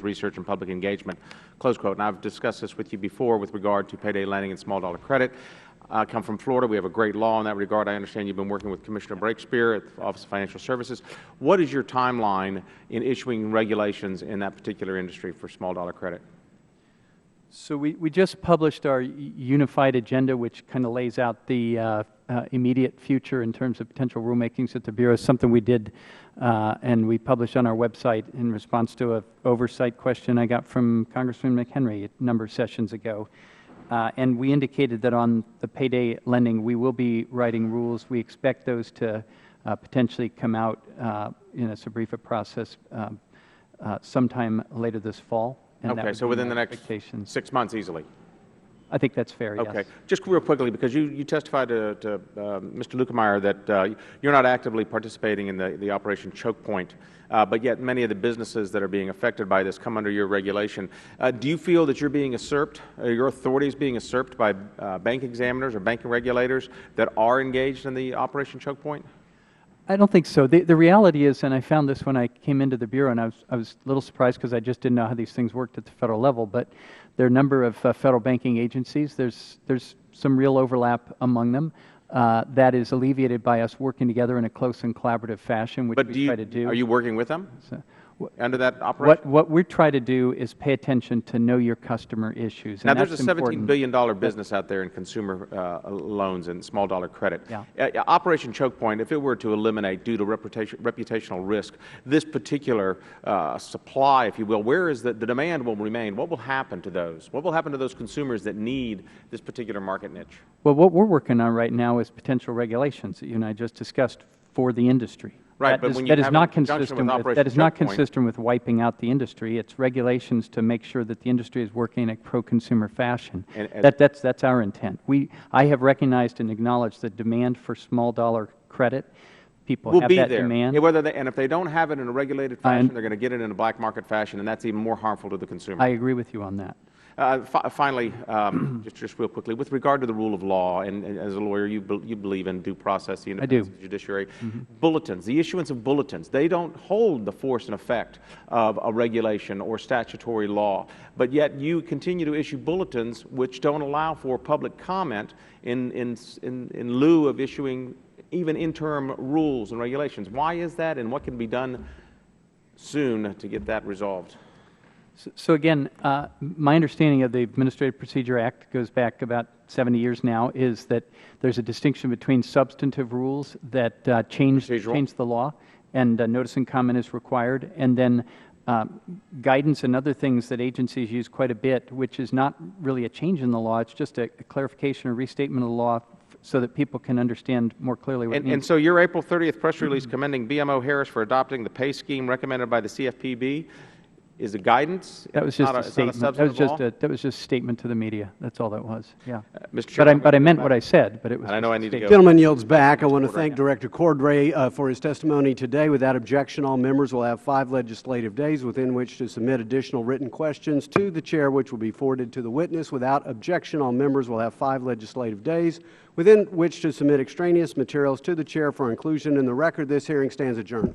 research and public engagement, close quote. And I've discussed this with you before with regard to payday lending and small dollar credit. I come from Florida. We have a great law in that regard. I understand you've been working with Commissioner Breakspear at the Office of Financial Services. What is your timeline in issuing regulations in that particular industry for small dollar credit? So we just published our unified agenda, which kind of lays out the immediate future in terms of potential rulemakings at the Bureau. Something we did, and we published on our website in response to an oversight question I got from Congressman McHenry a number of sessions ago. And we indicated that on the payday lending, we will be writing rules. We expect those to potentially come out in a brief process sometime later this fall. And okay, so within the next 6 months easily? I think that's fair, yes. Okay. Just real quickly, because you testified to Mr. Lukemeyer that you're not actively participating in the Operation Chokepoint, but yet many of the businesses that are being affected by this come under your regulation. Do you feel that you're being usurped, your authority is being usurped by bank examiners or banking regulators that are engaged in the Operation Chokepoint? I don't think so. The reality is, and I found this when I came into the Bureau, and I was a little surprised because I just didn't know how these things worked at the Federal level, but there are a number of Federal banking agencies. There's some real overlap among them that is alleviated by us working together in a close and collaborative fashion, which we try to do. Are you working with them? Under that operation? What we try to do is pay attention to know your customer issues. Now, there's a $17 billion business out there in consumer loans and small dollar credit. Yeah. Operation Chokepoint, if it were to eliminate due to reputational risk this particular supply, if you will, where is the demand will remain? What will happen to those? What will happen to those consumers that need this particular market niche? Well, what we're working on right now is potential regulations that you and I just discussed for the industry. Right, but when you have not consistent with wiping out the industry. It's regulations to make sure that the industry is working in a pro-consumer fashion. That's our intent. I have recognized and acknowledged the demand for small dollar credit. People have that demand. And if they don't have it in a regulated fashion, they're going to get it in a black market fashion, and that's even more harmful to the consumer. I agree with you on that. Finally, just real quickly, with regard to the rule of law, and as a lawyer, you believe in due process, the independence of the judiciary. Bulletins, the issuance of bulletins, they don't hold the force and effect of a regulation or statutory law, but yet you continue to issue bulletins which don't allow for public comment in lieu of issuing even interim rules and regulations. Why is that, and what can be done soon to get that resolved? So again, my understanding of the Administrative Procedure Act goes back about 70 years now, is that there's a distinction between substantive rules that change the law, and notice and comment is required, and then guidance and other things that agencies use quite a bit, which is not really a change in the law. It's just a clarification or restatement of the law so that people can understand more clearly what it means. And so your April 30th press release commending BMO Harris for adopting the pay scheme recommended by the CFPB is a guidance? That was just a statement. That was just a statement to the media. That's all that was. Yeah. Mr. Chairman, but I meant what I said. But it was. And I know I need to go. The gentleman yields back. I want to thank Director Cordray for his testimony today. Without objection, all members will have 5 legislative days within which to submit additional written questions to the chair, which will be forwarded to the witness. Without objection, all members will have 5 legislative days within which to submit extraneous materials to the chair for inclusion in the record. This hearing stands adjourned.